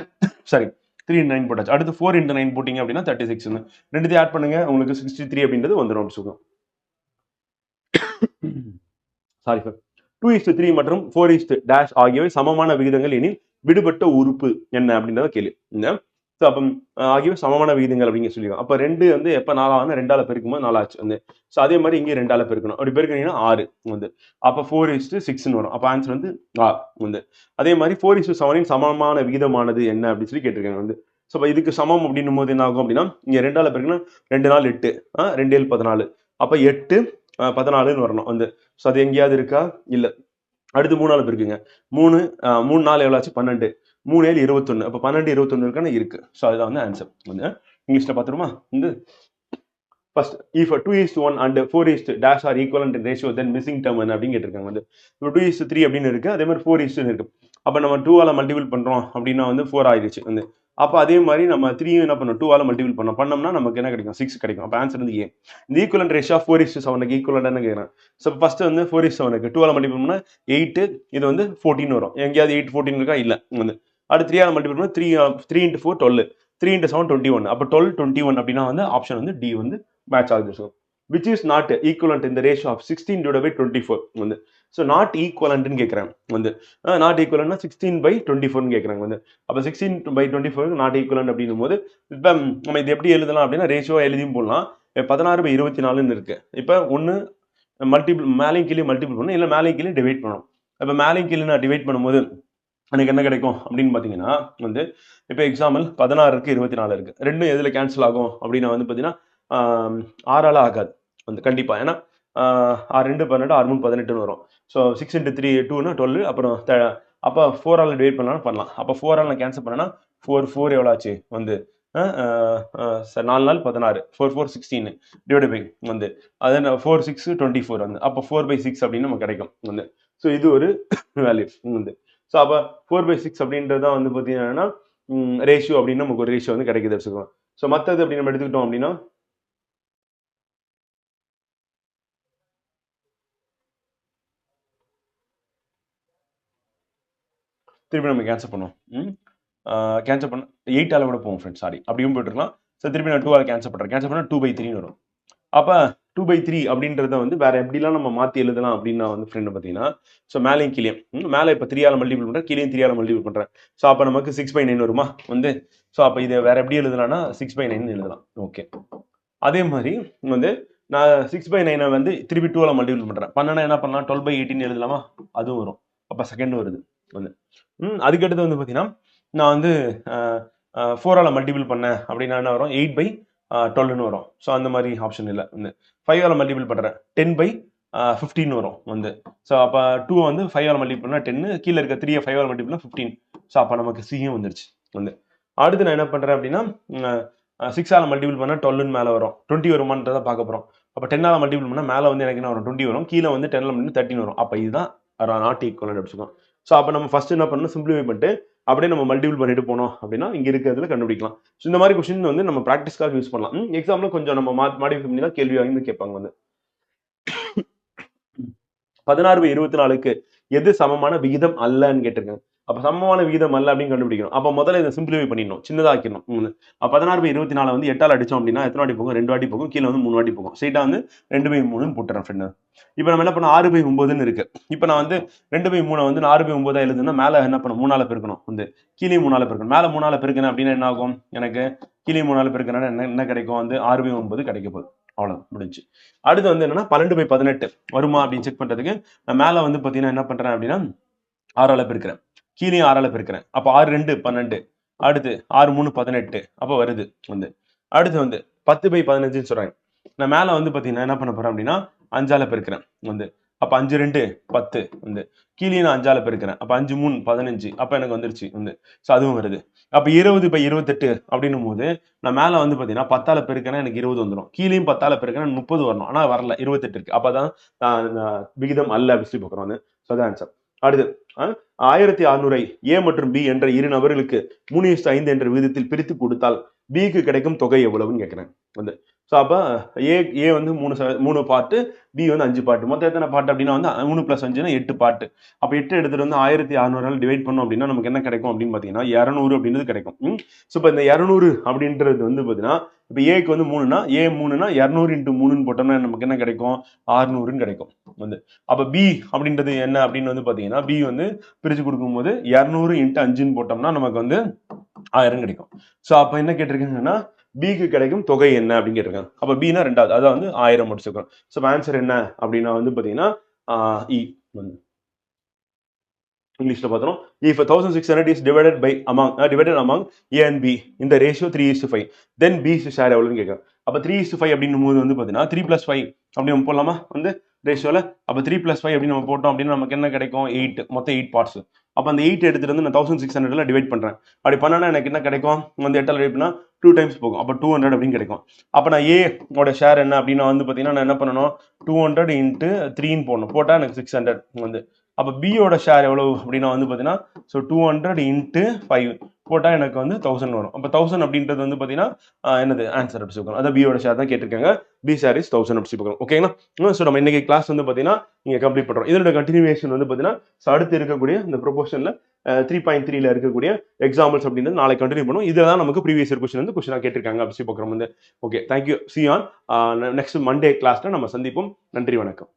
× 9 போட்டாச்சு. அடுத்து 4 × 9 போட்டீங்க அப்படின்னா 36. ரெண்டுத்தையும் ஆட் பண்ணுங்க உங்களுக்கு 63 அப்படின்றது வந்துடும் அப்படி சொல்லுவோம். சாரி சார் 2:3 மற்றும் 4:- ஆகியவை சமமான விகிதங்கள் எனில் விடுபட்ட உறுப்பு என்ன அப்படின்றத கேள்வி. அப்போ ஆகியவை சமமான விகிதங்கள் அப்படிங்க சொல்லிடுவோம். அப்போ 2 வந்து எப்போ 4 ஆகுனா 2ஆல் பெருக்கும்போது 4 ஆச்சு வந்து. ஸோ அதே மாதிரி இங்கே 2ஆல் பெருக்கணும். அப்படி பெருக்கினீங்கன்னா 6 வந்து. அப்போ 4:6ன்னு வரும். அப்போ ஆன்சர் வந்து வந்து. அதே மாதிரி 4:7 சமமான விகிதமானது என்ன அப்படின்னு சொல்லி கேட்டிருக்காங்க வந்து. ஸோ இதுக்கு சமம் அப்படின்னும் போது என்ன ஆகும் அப்படின்னா இங்கே 2ஆல் பெருக்குன்னா 2 நாள் 8 2 7 14. அப்போ 8 14ன்னு வரணும் வந்து. ஸோ அது எங்கேயாவது இருக்கா இல்லை. அடுத்து 3ஆல் பெருக்குங்க 3 நாள் எவ்வளோ ஆச்சு 12 3 7 21. அப்போ 12 21 இருக்கான்னு இருக்கு. ஸோ அதுதான் வந்து ஆன்சர் வந்து. இங்கிலீஷ்ல பார்த்துருமா வந்து first if 2:1 and 4:- are equivalent in ratio then missing term என்ன அப்படின்னு கேட்டிருக்காங்க வந்து. இப்போ 2:3 அப்படின்னு இருக்கு. அதே மாதிரி 4:1 இருக்கு. அப்போ நம்ம 2ஆல் மல்டிபிள் பண்றோம் அப்படின்னா வந்து 4 ஆயிடுச்சு வந்து. அப்போ அதே மாதிரி நம்ம 3 என்ன பண்ணோம் 2ஆல் மல்டிபிள் பண்ணோம்னா நமக்கு என்ன கிடைக்கும் 6 கிடைக்கும். அப்போ ஆன்சர் வந்து ஏ. இந்த ஈக்குவலன்ட் ரேஷியோ 4:7 ஈக்குவலன்ட்னு கேட்குறேன். ஸோ ஃபர்ஸ்ட் வந்து 4:7 2ஆல் மல்டிபிள் பண்ணா 8 இது வந்து 14 வரும். எங்கேயாவது 8 14 இருக்கா இல்லை வந்து. அடுத்து 3ஆல் மல்டிபிள் பண்ணா 3 × 4 12 3 × 7 21. அப்போ 12 21 அப்படின்னா வந்து ஆப்ஷன் வந்து டி வந்து மேட்ச் ஆகுது. which is not equivalent in the ratio of 16/24 வந்து. ஸோ நாட் ஈக்குவலன்ட்னு கேட்குறேன் வந்து. நாட் ஈக்குவலன்ட்னா 16/24 கேட்குறாங்க வந்து. அப்போ 16/24 நாட் ஈக்குவலன்ட் அப்படின்னும் போது இப்போ நம்ம இது எப்படி எழுதலாம் அப்படின்னா ரேஷியோ எழுதியும் போடலாம். 16/24ன்னு இருக்கு. இப்போ ஒன்று மல்டிபிள் மேலையும் கீழே மல்டிபிள் பண்ணணும், இல்லை மேலையும் கீழே டிவைட் பண்ணணும். இப்போ மேலையும் கீழே நான் டிவைட் பண்ணும்போது எனக்கு என்ன கிடைக்கும் அப்படின்னு பார்த்தீங்கன்னா வந்து இப்போ எக்ஸாம்பிள் 16க்கு 24 இருக்கு. ரெண்டும் எதில் கேன்சல் ஆகும் அப்படின்னா வந்து பார்த்தீங்கன்னா 6ஆல் ஆகாது வந்து கண்டிப்பாக. ஏன்னா 6 2 12 6 3 18ன்னு வரும். ஸோ 6 × 3 2னா 12. அப்புறம் அப்போ 4ஆல் டிவைட் பண்ணலாம். அப்போ 4ஆல் நான் கேன்சல் பண்ணேன்னா 4 எவ்வளோ ஆச்சு வந்து 4 நாள் 16 4 4 16 டிவைட் பை வந்து அது 4 6 24 வந்து. அப்போ 4/6 அப்படின்னு நமக்கு கிடைக்கும் வந்து. ஸோ இது ஒரு வேல்யூ வந்து. ஸோ அப்போ 4/6 அப்படின்றது தான் வந்து பார்த்தீங்கன்னா ரேஷியோ அப்படின்னு நமக்கு ஒரு ரேஷியோ வந்து கிடைக்குது வச்சுக்கலாம். ஸோ மற்றது அப்படி நம்ம எடுத்துக்கிட்டோம் அப்படின்னா திருப்பி நம்ம கேன்சல் பண்ணுவோம். கேன்சல் பண்ண 8ஆல் கூட போவோம் ஃப்ரெண்ட்ஸ். சாரி அப்படியும் போட்டுருக்கலாம். ஸோ திருப்பி நான் 2ஆல் கேன்சல் பண்ணுறேன். கேன்சல் பண்ணால் 2/3ன்னு வரும். அப்போ 2/3 அப்படின்றத வந்து வேற எப்படிலாம் நம்ம மாற்றி எழுதலாம் அப்படின்னா வந்து ஃப்ரெண்டு பார்த்தீங்கன்னா ஸோ மேலேயும் கீழே மேலே இப்போ 3ஆல் மல்டிபிள் பண்ணுறேன், கீழே 3ஆல் மல்டிபிள் பண்ணுறேன். ஸோ அப்போ நமக்கு 6/9 வருமா வந்து. ஸோ அப்போ இதை வேற எப்படி எழுதலாம்னா 6/9 எழுதலாம். ஓகே. அதே மாதிரி வந்து நான் 6/9 வந்து திருப்பி 2ஆல் மல்டிபிள் பண்ணுறேன். பண்ணனா என்ன பண்ணலாம் 12/18 எழுதலாமா, அதுவும் வரும். அப்போ செகண்ட் வருது வந்து. அதுக்கடுத்து வந்து பார்த்தீங்கன்னா நான் வந்து 4ஆல் மல்டிபிள் பண்ணேன் அப்படின்னா என்ன வரும் 8/12ன்னு வரும். ஸோ அந்த மாதிரி ஆப்ஷன் இல்லை வந்து. 5ஆல் மல்டிபிள் பண்ணுறேன் 10/15 வரும் வந்து. ஸோ அப்போ 2 வந்து 5ஆல் மல்டிபிள் பண்ணால் 10, கீழே இருக்க 3 5ஆல் மல்டிபிள் பண்ணால் 15. ஸோ அப்போ நமக்கு சியும் வந்துருச்சு வந்து. அடுத்து நான் என்ன பண்ணுறேன் அப்படின்னா 6ஆல் மல்டிபிள் பண்ணால் 12ன்னு மேலே வரும். 20 வருமானதை பார்க்க போகிறோம். அப்போ 10ஆல் மல்டிபிள் பண்ணால் மேலே வந்து எனக்கு என்ன வரும் 20 வரும், கீழே வந்து 10ஆல் மல்டிபிள் 13 வரும். அப்போ இதுதான் நாட் ஈக்குவலன்ட் அப்படிச்சுக்கோம். ஸோ அப்போ நம்ம ஃபர்ஸ்ட் என்ன பண்ணணும் சிம்பிளிஃபை பண்ணிட்டு அப்படியே நம்ம மல்டிபிள் பண்ணிட்டு போனோம் அப்படின்னா இங்கே இருக்கிறதுல கண்டுபிடிக்கலாம். ஸோ இந்த மாதிரி கொஸ்டின் வந்து நம்ம ப்ராக்டிஸ்க்காக யூஸ் பண்ணலாம். எக்ஸாம்பிள் கொஞ்சம் நம்ம மாடிஃபை பண்ணி தான் கேள்வி வாங்கி கேட்பாங்க வந்து. 16/24க்கு எது சமமான விகிதம் அல்லன்னு கேட்டிருக்காங்க. அப்போ சமமான விகிதம் அல்ல அப்படின்னு கண்டுபிடிக்கணும். அப்போ முதல்ல இதை சிம்பிளிஃபை பண்ணிடணும், சின்னதாக்கணும். 16/24 வந்து 8ஆல் அடிச்சோம் அப்படின்னா எத்தனை வாட்டி போகும் 2 வாட்டி போகும், கீழே வந்து 3 வாட்டி போகும். ஸ்ட்ரைட்டாக வந்து 2/3ன்னு போட்டுறேன் ஃப்ரெண்டு. இப்போ நம்ம என்ன பண்ண 6/9ன்னு இருக்கு. இப்போ நான் வந்து 2/3 வந்து 6/9 எழுதுனா மேலே என்ன பண்ணும் 3ஆல் பெருக்கணும் வந்து, கீழே 3ஆல் பெருக்கணும். மேலே 3ஆல் பெருக்கணும் அப்படின்னா என்ன ஆகும் எனக்கு கீழே 3 பெருக்கனால என்ன கிடைக்கும் வந்து 6/9 கிடைக்க போகுது. அவ்வளவு முடிஞ்சு. அடுத்து வந்து என்னன்னா 12/18 வருமா அப்படின்னு செக் பண்றதுக்கு நான் மேல வந்து பாத்தீங்கன்னா என்ன பண்றேன் அப்படின்னா 6 பெருக்கிறேன், கீழே 6 பெருக்கிறேன். அப்ப 6 2 12, அடுத்து 6 3 18 அப்ப வருது வந்து. அடுத்து வந்து 10/15 சொல்றாங்க. நான் மேல வந்து பாத்தீங்கன்னா என்ன பண்ண போறேன் அப்படின்னா 5 பெருக்கிறேன் வந்து. அப்ப 5 2 10 வந்து. கீழே நான் 5 பெருக்கிறேன். அப்ப 5 3 15 அப்ப எனக்கு வந்துருச்சு வந்து. சோ அதுவும் வருது. அப்ப 20/28 அப்படின்னும் போது நான் மேல வந்து பாத்தீங்கன்னா 10 பெருக்கிறேன் எனக்கு 20 வந்துடும். கீழேயும் 10 பெருக்கிறேன் 30 வரணும். ஆனா வரல 28 இருக்கு. அப்பதான் விகிதம் அல்ல அப்படின்னு சொல்லி பார்க்கிறோம் வந்து. சோ அதான் ஆன்சர். அடுத்து 1600 ஏ மற்றும் பி என்ற இரு நபர்களுக்கு 3:5 என்ற விகிதத்தில் பிரித்து கொடுத்தால் பிக்கு கிடைக்கும் தொகை எவ்வளவுன்னு கேட்கிறேன் வந்து. ஸோ அப்போ ஏ வந்து 3 பாட்டு, பி வந்து 5 பாட்டு. மொத்தம் எத்தனை பாட்டு அப்படின்னா வந்து 3 + 5னா 8 பாட்டு. அப்போ 8 எடுத்துட்டு வந்து 1600 டிவைட் பண்ணோம் அப்படின்னா நமக்கு என்ன கிடைக்கும் அப்படின்னு பார்த்தீங்கன்னா 200 அப்படின்றது கிடைக்கும். ஸோ இப்போ இந்த 200 அப்படின்றது வந்து பார்த்தீங்கன்னா இப்போ ஏக்கு வந்து 3னா ஏ 3னா 200 × 3ன்னு போட்டோம்னா நமக்கு என்ன கிடைக்கும் 600ன்னு கிடைக்கும் வந்து. அப்போ பி அப்படின்றது என்ன அப்படின்னு வந்து பார்த்தீங்கன்னா பி வந்து பிரிச்சு கொடுக்கும்போது 200 × 5ன்னு போட்டோம்னா நமக்கு வந்து 1000 கிடைக்கும். ஸோ அப்போ என்ன கேட்டிருக்காங்கன்னா பிக்கு கிடைக்கும் தொகை என்ன அப்படின்னு கேட்டிருக்காங்க. அப்போ பினா 2வது அதான் வந்து 1000 முடிச்சுக்கிறோம். ஸோ ஆன்சர் என்ன அப்படின்னா வந்து பார்த்தீங்கன்னா இ வந்து இங்கிலீஷ்ல பார்த்தோம். If 1600 is divided among A and B in the ratio 3:5, then B's share எவ்வளவுன்னு கேட்குறேன். அப்ப 3:5 அப்படின்னும் போது வந்து பாத்தீங்கன்னா 3 + 5 அப்படி நம்ம போடலாமா வந்து ரேஷியோல. அப்ப 3 + 5 அப்படின்னு நம்ம போட்டோம் அப்படின்னா நமக்கு என்ன கிடைக்கும் 8, மொத்தம் 8 பார்ட்ஸ். அப்ப அந்த 8 எடுத்துட்டு வந்து நான் 1600ல டிவைட் பண்றேன். அப்படி பண்ணனா எனக்கு என்ன கிடைக்கும் வந்து 8 டிவைட் பண்ணா 2 டைம்ஸ் போகும். அப்ப 200 அப்படின்னு கிடைக்கும். அப்ப நான் ஏ ஓட ஷேர் என்ன அப்படின்னா வந்து பாத்தீங்கன்னா நான் என்ன பண்ணணும் 200 × 3ன்னு போடணும். போட்டா எனக்கு 600 வந்து. அப்ப பியோட ஷேர் எவ்வளவு அப்படின்னா வந்து பாத்தீங்கன்னா 200 × 5 போட்டா எனக்கு வந்து 1000 வரும். அப்ப 1000 அப்படின்றது வந்து பாத்தீங்கன்னா என்னது ஆன்சர் அப்படி சொல்றோம். அதான் பியோட ஷேர் தான் கேட்டிருக்காங்க. பி ஷேர் இஸ் 1000 அப்படி சொல்றோம். ஓகேங்களா? ஸோ நம்ம இன்னைக்கு கிளாஸ் வந்து பாத்தீங்கன்னா நீங்க கம்ப்ளீட் பண்றோம். இதோட கண்டினியூவேஷன் வந்து பாத்தீங்கன்னா அடுத்து இருக்கக்கூடிய இந்த ப்ரொபோஷன்ல 3.3ல இருக்கக்கூடிய எக்ஸாம்பிள்ஸ் அப்படின்றது நாளைக்கு கண்டினியூ பண்ணுவோம். இதெல்லாம் நமக்கு ப்ரீவியஸ் இயர் கொஸ்டின் வந்து கொஸ்டினா கேட்டிருக்காங்க அப்படி பார்க்குறோம் வந்து. Okay, thank you. C on next Monday கிளாஸ்ல நம்ம சந்திப்போம். நன்றி, வணக்கம்.